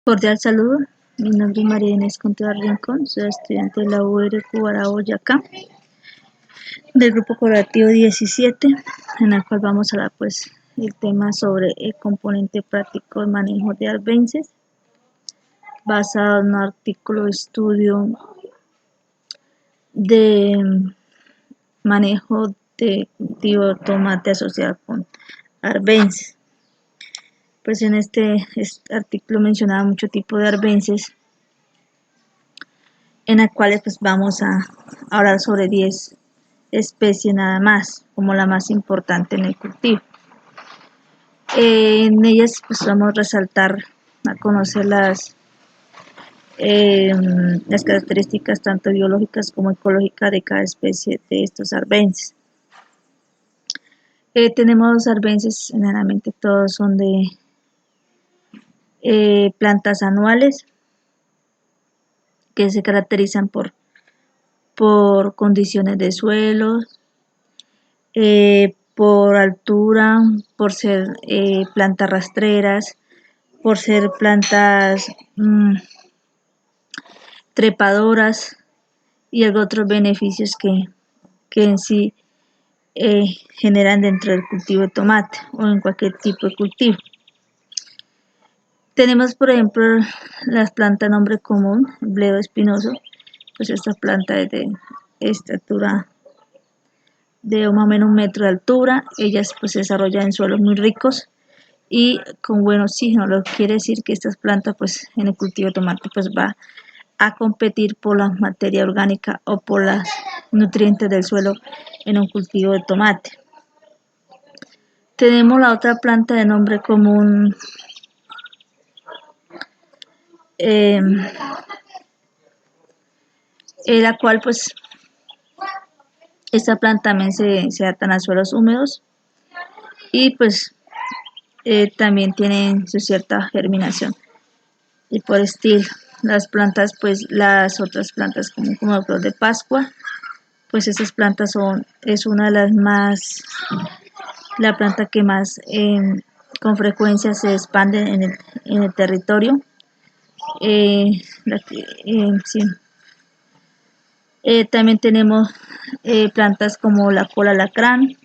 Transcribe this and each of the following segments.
Cordial saludo, mi nombre es María Inés Contreras Rincón, soy estudiante de la UR Cubará, Boyacá, del grupo correlativo 17, en el cual vamos a hablar pues el tema sobre el componente práctico de manejo de arbences, basado en un artículo de estudio de manejo de cultivo de tomate asociado con arbences. Pues en este artículo mencionaba mucho tipo de arbences, en las cuales pues vamos a hablar sobre 10 especies nada más, como la más importante en el cultivo. En ellas pues vamos a resaltar, a conocer las características tanto biológicas como ecológicas de cada especie de estos arbences. Tenemos arbences, generalmente todos son de plantas anuales, que se caracterizan por condiciones de suelo, por altura, por ser plantas rastreras, por ser plantas trepadoras y otros beneficios que en sí generan dentro del cultivo de tomate o en cualquier tipo de cultivo. Tenemos, por ejemplo, las plantas nombre común, bledo espinoso, pues esta planta es de estatura de más o menos 1 metro de altura. Ellas pues se desarrollan en suelos muy ricos y con buen oxígeno, lo que quiere decir que estas plantas pues en el cultivo de tomate pues va a competir por la materia orgánica o por los nutrientes del suelo en un cultivo de tomate. Tenemos la otra planta de nombre común la cual pues esta planta también se adapta a suelos húmedos y pues también tienen su cierta germinación y por estilo. Las plantas pues las otras plantas como flor de Pascua, pues estas plantas es una de las más, la planta que más con frecuencia se expande en el territorio. Sí. También tenemos plantas como la cola alacrán,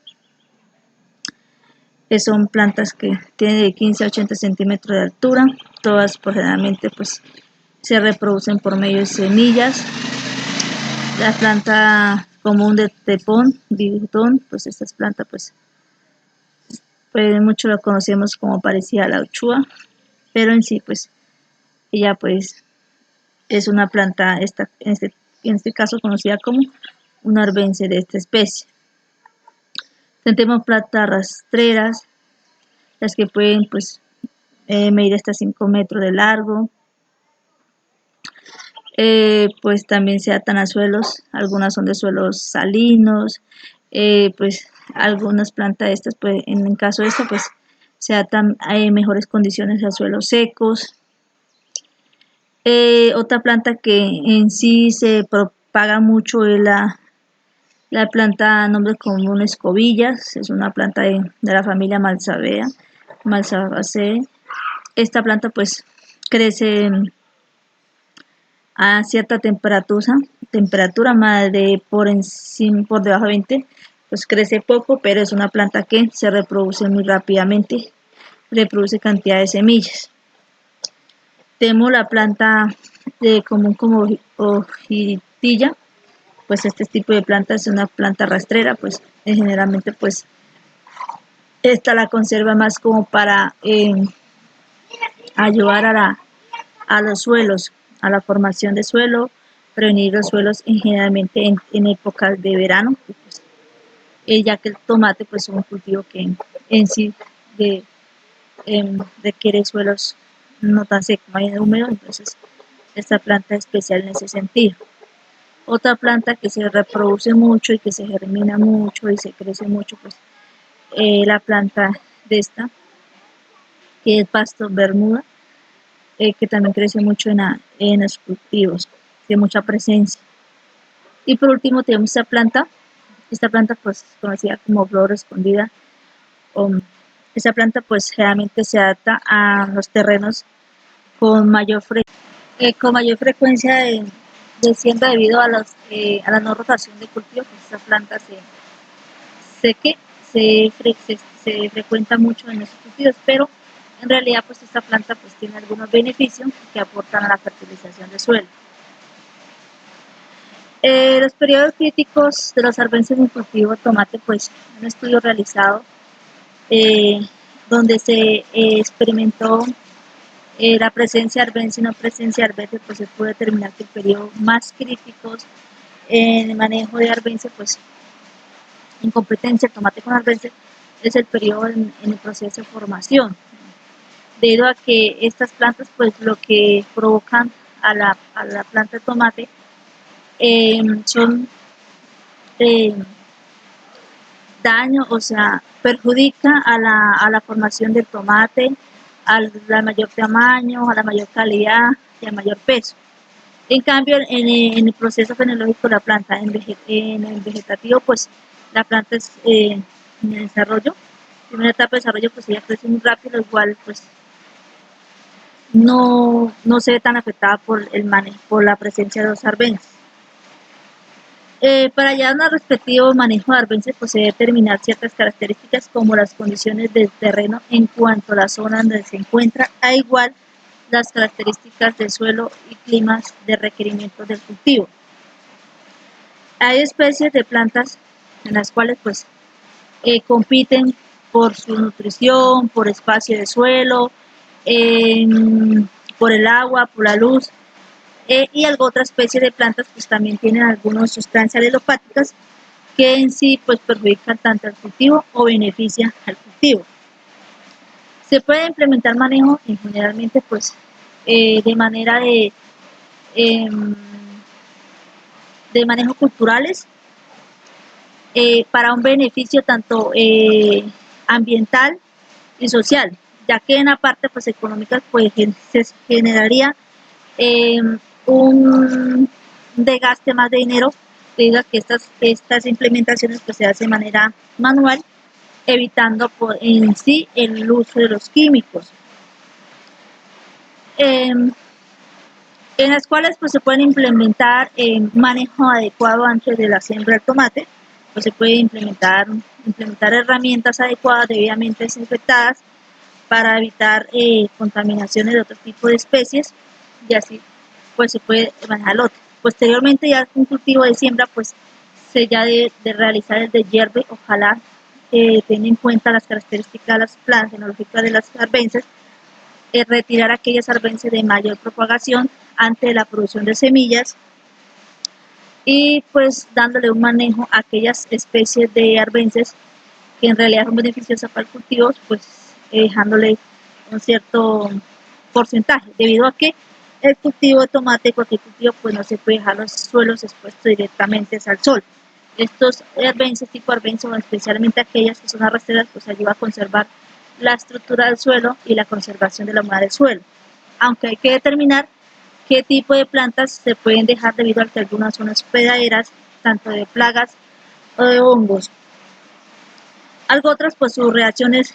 que son plantas que tienen de 15 a 80 centímetros de altura. Todas pues, generalmente pues, se reproducen por medio de semillas. La planta común de tepón, bigotón, pues estas plantas pues mucho la conocemos como parecida a la uchua, pero en sí pues ella pues es una planta en este caso conocida como un arbense de esta especie. Tenemos plantas rastreras, las que pueden pues medir hasta 5 metros de largo. Pues también se atan a suelos, algunas son de suelos salinos, pues algunas plantas de estas, pues en el caso de esta, pues se atan a mejores condiciones a suelos secos. Otra planta que en sí se propaga mucho es la planta nombre común escobillas, es una planta de la familia Malvaceae. Esta planta pues crece a cierta temperatura más de por debajo de 20, pues crece poco, pero es una planta que se reproduce muy rápidamente, reproduce cantidad de semillas. Tenemos la planta común como ojitilla, pues este tipo de planta es una planta rastrera, pues generalmente pues esta la conserva más como para ayudar a los suelos, a la formación de suelo, prevenir los suelos generalmente en épocas de verano, pues, ya que el tomate pues es un cultivo que en sí requiere suelos no tan secos, más húmedos, entonces esta planta es especial en ese sentido. Otra planta que se reproduce mucho y que se germina mucho y se crece mucho, pues la planta de esta, que es pasto bermuda, que también crece mucho en los cultivos, tiene mucha presencia. Y por último tenemos esta planta pues conocida como flor escondida. Esta planta pues generalmente se adapta a los terrenos con mayor, con mayor frecuencia de siembra debido a la no rotación de cultivo, pues esta planta sé que se frecuenta mucho en estos cultivos, pero en realidad pues esta planta pues tiene algunos beneficios que aportan a la fertilización del suelo. Los periodos críticos de los arbences en cultivo de tomate, pues un estudio realizado eh, donde se experimentó la presencia de arbences y no presencia de arbences, pues se puede determinar que el periodo más críticos en el manejo de arbences, pues en competencia el tomate con arbences, es el periodo en el proceso de formación, debido a que estas plantas pues lo que provocan a la planta de tomate son eh, daño, o sea, perjudica a la formación del tomate, la mayor tamaño, a la mayor calidad y al mayor peso. En cambio, en el proceso fenológico de la planta, en el vegetativo, pues la planta es en el desarrollo, en primera etapa de desarrollo, pues ella crece muy rápido, igual pues no se ve tan afectada por el manejo, por la presencia de los arbences. Para llevar un respectivo manejo de arbences, pues se debe determinar ciertas características como las condiciones del terreno en cuanto a la zona donde se encuentra, a igual las características del suelo y climas de requerimientos del cultivo. Hay especies de plantas en las cuales pues compiten por su nutrición, por espacio de suelo, por el agua, por la luz, y algo otra especie de plantas pues también tienen algunas sustancias alelopáticas que en sí pues perjudican tanto al cultivo o benefician al cultivo. Se puede implementar manejo generalmente pues de manera de manejo culturales para un beneficio tanto ambiental y social, ya que en la parte pues económica pues se generaría eh, un desgaste más de dinero debido a que estas implementaciones pues se hacen de manera manual, evitando en sí el uso de los químicos. En las cuales pues se pueden implementar manejo adecuado antes de la siembra del tomate, pues se puede implementar herramientas adecuadas debidamente desinfectadas para evitar contaminaciones de otro tipo de especies y así pues se puede manejar el otro. Posteriormente ya un cultivo de siembra pues se ya de realizar el de hierbe, ojalá teniendo en cuenta las características de las plantas fenológicas de las arbences, retirar aquellas arbences de mayor propagación ante la producción de semillas y pues dándole un manejo a aquellas especies de arbences que en realidad son beneficiosas para el cultivo, pues dejándole un cierto porcentaje, debido a que el cultivo de tomate, cualquier cultivo, pues no se puede dejar los suelos expuestos directamente al sol. Estos arbences, tipo arbences, especialmente aquellas que son arrastreras, pues ayuda a conservar la estructura del suelo y la conservación de la humedad del suelo. Aunque hay que determinar qué tipo de plantas se pueden dejar debido a que algunas son hospedaderas, tanto de plagas o de hongos. Algo otras, pues sus reacciones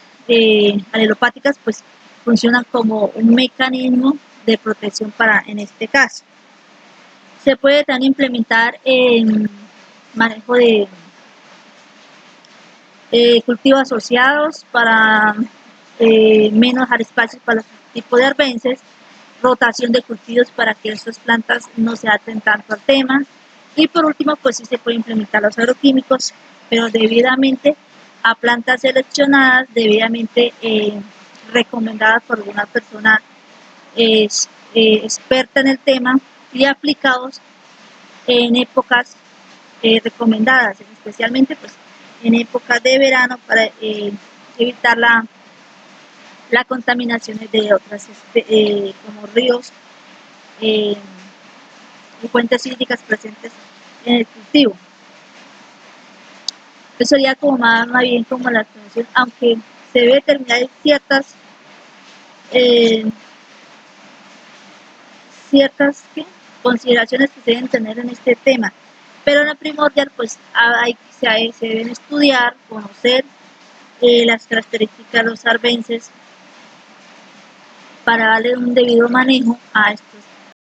alelopáticas, pues funcionan como un mecanismo de protección en este caso. Se puede también implementar en manejo de cultivos asociados para menos dejar espacios para los tipos de arbences, rotación de cultivos para que estas plantas no se aten tanto al tema, y por último pues sí se puede implementar los agroquímicos, pero debidamente a plantas seleccionadas, debidamente recomendadas por alguna persona experta en el tema y aplicados en épocas recomendadas, especialmente pues en épocas de verano para evitar la contaminación de otras como ríos y fuentes hídricas presentes en el cultivo. Eso sería como más bien como la atención, aunque se debe determinar eh, ciertas consideraciones que se deben tener en este tema, pero en lo primordial pues se deben estudiar, conocer las características de los arbences para darle un debido manejo a estos